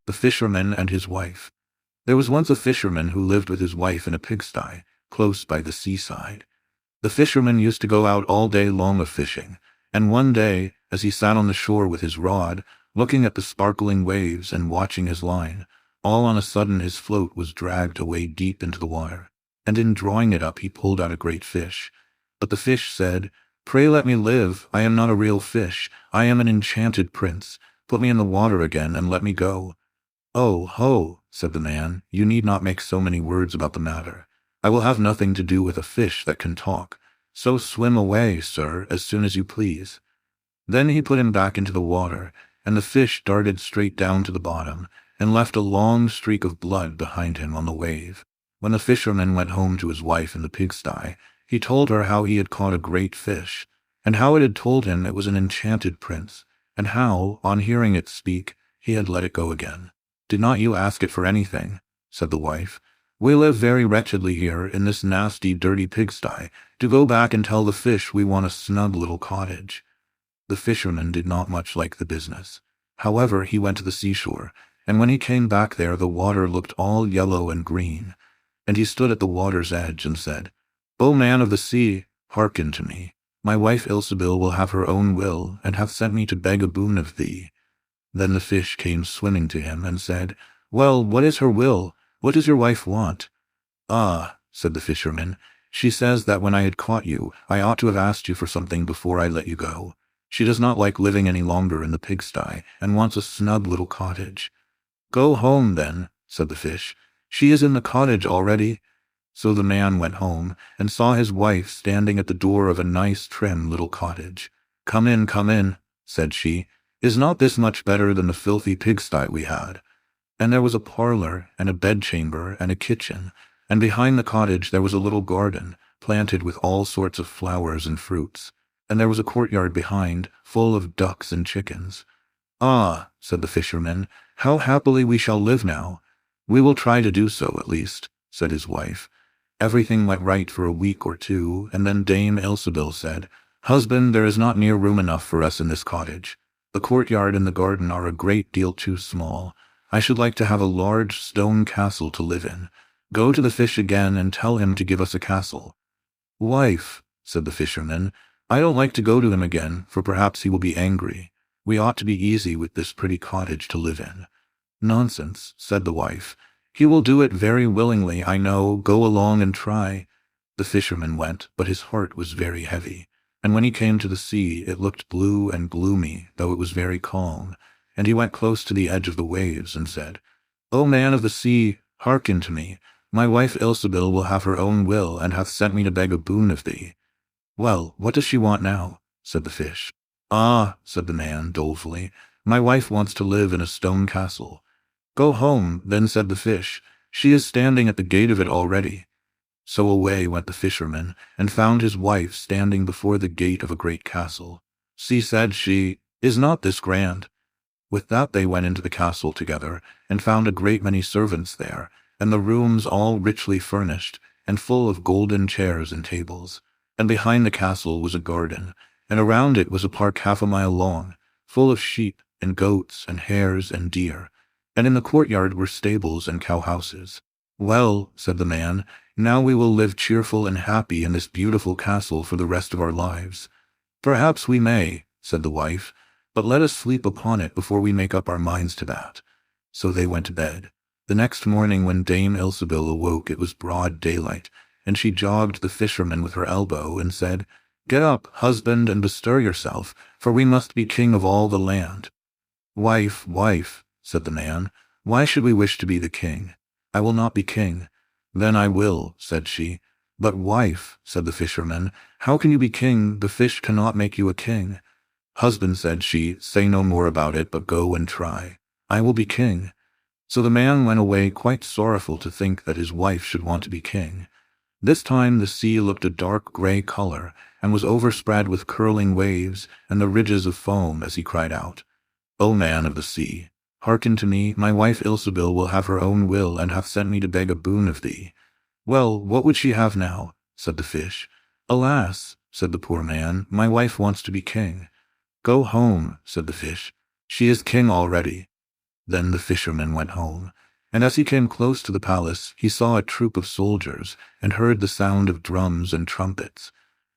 The Fisherman and His Wife. There was once a fisherman who lived with his wife in a pigsty, close by the seaside. The fisherman used to go out all day long a-fishing, and one day, as he sat on the shore with his rod, looking at the sparkling waves and watching his line, all on a sudden his float was dragged away deep into the water, and in drawing it up he pulled out a great fish. But the fish said, "Pray let me live, I am not a real fish, I am an enchanted prince. Put me in the water again and let me go." "Oh, ho," said the man, "you need not make so many words about the matter. I will have nothing to do with a fish that can talk. So swim away, sir, as soon as you please." Then he put him back into the water, and the fish darted straight down to the bottom, and left a long streak of blood behind him on the wave. When the fisherman went home to his wife in the pigsty, he told her how he had caught a great fish, and how it had told him it was an enchanted prince, and how, on hearing it speak, he had let it go again. "Did not you ask it for anything?" said the wife. "We live very wretchedly here in this nasty, dirty pigsty. To go back and tell the fish we want a snug little cottage." The fisherman did not much like the business. However, he went to the seashore, and when he came back there the water looked all yellow and green. And he stood at the water's edge and said, "O man of the sea, hearken to me. My wife Ilsebil will have her own will, and hath sent me to beg a boon of thee." Then the fish came swimming to him and said, "Well, what is her will? What does your wife want?" "Ah," said the fisherman, "she says that when I had caught you, I ought to have asked you for something before I let you go. She does not like living any longer in the pigsty, and wants a snug little cottage." "Go home, then," said the fish. "She is in the cottage already." So the man went home, and saw his wife standing at the door of a nice, trim little cottage. Come in," said she. "Is not this much better than the filthy pigsty we had?" And there was a parlor, and a bedchamber, and a kitchen, and behind the cottage there was a little garden, planted with all sorts of flowers and fruits, and there was a courtyard behind, full of ducks and chickens. "Ah," said the fisherman, "how happily we shall live now." "We will try to do so, at least," said his wife. Everything went right for a week or two, and then Dame Ilsebil said, "Husband, there is not near room enough for us in this cottage. The courtyard and the garden are a great deal too small. I should like to have a large stone castle to live in. Go to the fish again and tell him to give us a castle." "Wife," said the fisherman, "I don't like to go to him again, for perhaps he will be angry. We ought to be easy with this pretty cottage to live in." "Nonsense," said the wife. "He will do it very willingly, I know. Go along and try." The fisherman went, but his heart was very heavy. And when he came to the sea, it looked blue and gloomy, though it was very calm. And he went close to the edge of the waves and said, "O man of the sea, hearken to me. My wife Ilsebil will have her own will, and hath sent me to beg a boon of thee." "Well, what does she want now?" said the fish. "Ah," said the man dolefully, "my wife wants to live in a stone castle." "Go home," then said the fish. "She is standing at the gate of it already." So away went the fisherman, and found his wife standing before the gate of a great castle. "See," said she, "is not this grand?" With that they went into the castle together, and found a great many servants there, and the rooms all richly furnished, and full of golden chairs and tables. And behind the castle was a garden, and around it was a park half a mile long, full of sheep and goats and hares and deer, and in the courtyard were stables and cowhouses. "Well," said the man, "now we will live cheerful and happy in this beautiful castle for the rest of our lives." "Perhaps we may," said the wife, "but let us sleep upon it before we make up our minds to that." So they went to bed. The next morning when Dame Ilsebil awoke it was broad daylight, and she jogged the fisherman with her elbow and said, "Get up, husband, and bestir yourself, for we must be king of all the land." "Wife, wife," said the man, "why should we wish to be the king? I will not be king." "Then I will," said she. "But wife," said the fisherman, "how can you be king? The fish cannot make you a king." "Husband," said she, "say no more about it, but go and try. I will be king." So the man went away quite sorrowful to think that his wife should want to be king. This time the sea looked a dark gray color, and was overspread with curling waves and the ridges of foam as he cried out, "O man of the sea, hearken to me, my wife Ilsebil will have her own will, and hath sent me to beg a boon of thee." "Well, what would she have now?" said the fish. "Alas," said the poor man, "my wife wants to be king." "Go home," said the fish. "She is king already." Then the fisherman went home, and as he came close to the palace, he saw a troop of soldiers and heard the sound of drums and trumpets.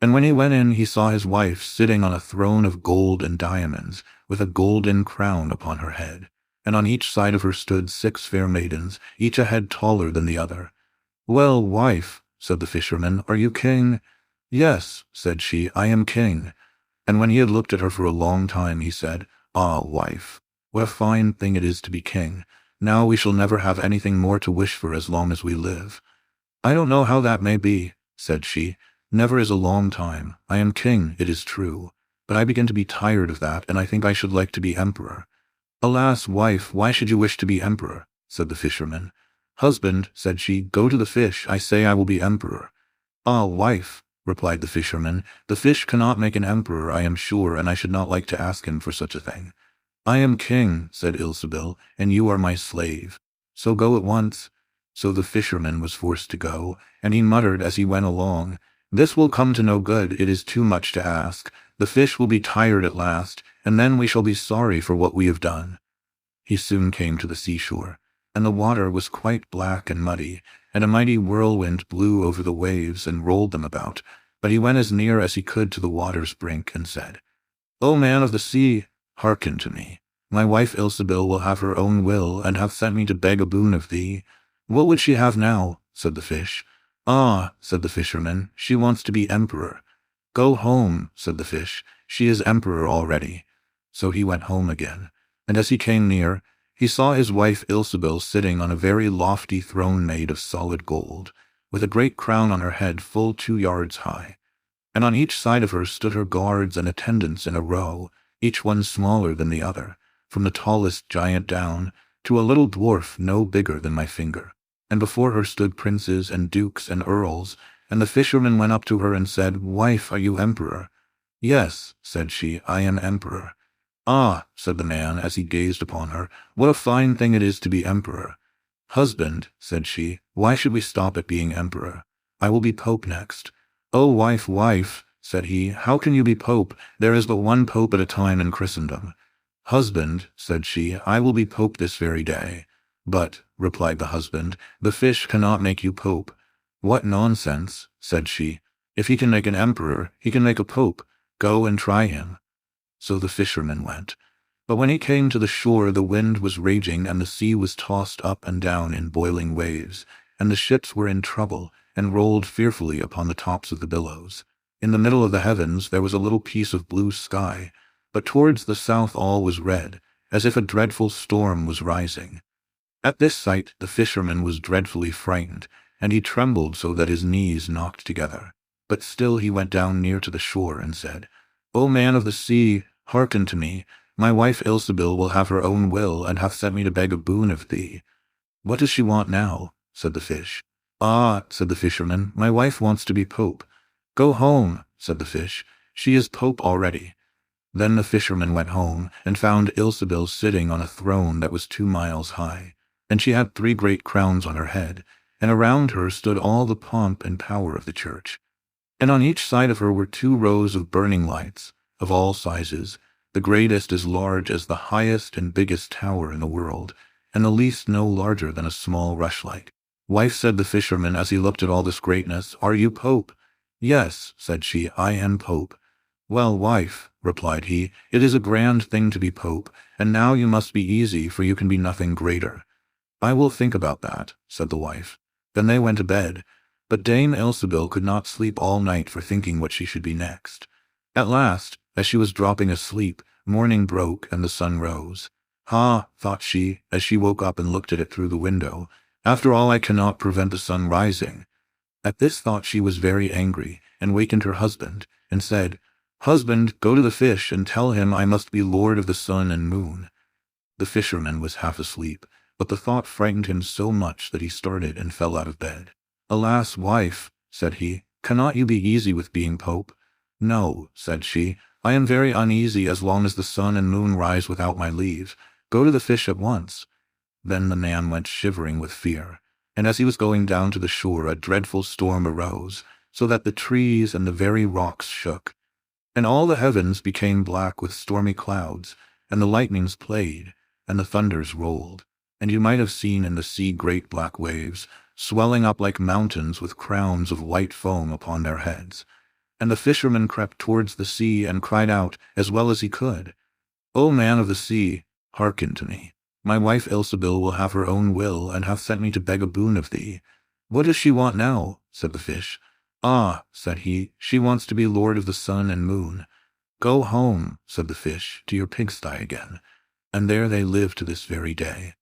And when he went in, he saw his wife sitting on a throne of gold and diamonds, with a golden crown upon her head. And on each side of her stood 6 fair maidens, each a head taller than the other. "Well, wife," said the fisherman, "are you king?" "Yes," said she, "I am king." And when he had looked at her for a long time, he said, "Ah, wife, what a fine thing it is to be king. Now we shall never have anything more to wish for as long as we live." "I don't know how that may be," said she. "Never is a long time. I am king, it is true, but I begin to be tired of that, and I think I should like to be emperor." "Alas, wife, why should you wish to be emperor?" said the fisherman. "Husband," said she, "go to the fish. I say I will be emperor." "Ah, wife," replied the fisherman, "the fish cannot make an emperor, I am sure, and I should not like to ask him for such a thing." "I am king," said Ilsebil, "and you are my slave. So go at once." So the fisherman was forced to go, and he muttered as he went along, "This will come to no good, it is too much to ask. The fish will be tired at last, and then we shall be sorry for what we have done." He soon came to the seashore, and the water was quite black and muddy, and a mighty whirlwind blew over the waves and rolled them about. But he went as near as he could to the water's brink and said, "O man of the sea, hearken to me. My wife Ilsebil will have her own will, and hath sent me to beg a boon of thee." "What would she have now?" said the fish. "Ah," said the fisherman, "she wants to be emperor." "Go home," said the fish, "she is emperor already." So he went home again, and as he came near, he saw his wife Ilsebil sitting on a very lofty throne made of solid gold, with a great crown on her head full 2 yards high. And on each side of her stood her guards and attendants in a row, each one smaller than the other, from the tallest giant down to a little dwarf no bigger than my finger. And before her stood princes and dukes and earls, and the fisherman went up to her and said, "Wife, are you emperor?" "Yes," said she, "I am emperor." "Ah," said the man as he gazed upon her, "what a fine thing it is to be emperor." "Husband," said she, "why should we stop at being emperor? I will be pope next." "Oh, wife, wife," said he, "how can you be pope? There is but one pope at a time in Christendom." "Husband," said she, "I will be pope this very day." "But," replied the husband, "the fish cannot make you pope." "What nonsense," said she. "If he can make an emperor, he can make a pope. Go and try him." So the fisherman went. But when he came to the shore, the wind was raging, and the sea was tossed up and down in boiling waves, and the ships were in trouble, and rolled fearfully upon the tops of the billows. In the middle of the heavens there was a little piece of blue sky, but towards the south all was red, as if a dreadful storm was rising. At this sight the fisherman was dreadfully frightened, and he trembled so that his knees knocked together. But still he went down near to the shore and said, "O man of the sea, hearken to me. My wife Ilsebil will have her own will, and hath sent me to beg a boon of thee." "What does she want now?" said the fish. "Ah," said the fisherman, "my wife wants to be pope." "Go home," said the fish, "she is pope already." Then the fisherman went home, and found Ilsebil sitting on a throne that was 2 miles high, and she had 3 great crowns on her head, and around her stood all the pomp and power of the church. And on each side of her were 2 rows of burning lights, of all sizes, the greatest as large as the highest and biggest tower in the world, and the least no larger than a small rushlight. "Wife," said the fisherman as he looked at all this greatness, "are you pope?" "Yes," said she, "I am pope." "Well, wife," replied he, "it is a grand thing to be pope, and now you must be easy, for you can be nothing greater." "I will think about that," said the wife. Then they went to bed, but Dame Ilsebil could not sleep all night for thinking what she should be next. At last, as she was dropping asleep, morning broke and the sun rose. "Ha," thought she, as she woke up and looked at it through the window, "after all I cannot prevent the sun rising." At this thought she was very angry, and wakened her husband, and said, "Husband, go to the fish, and tell him I must be lord of the sun and moon." The fisherman was half asleep, but the thought frightened him so much that he started and fell out of bed. "Alas, wife," said he, "cannot you be easy with being pope?" "No," said she, "I am very uneasy as long as the sun and moon rise without my leave. Go to the fish at once." Then the man went shivering with fear, and as he was going down to the shore a dreadful storm arose, so that the trees and the very rocks shook. And all the heavens became black with stormy clouds, and the lightnings played, and the thunders rolled, and you might have seen in the sea great black waves, swelling up like mountains with crowns of white foam upon their heads. And the fisherman crept towards the sea and cried out as well as he could, "O man of the sea, hearken to me. My wife Ilsebil will have her own will, and hath sent me to beg a boon of thee." "What does she want now?" said the fish. "Ah," said he, "she wants to be lord of the sun and moon." "Go home," said the fish, "to your pigsty again." And there they live to this very day.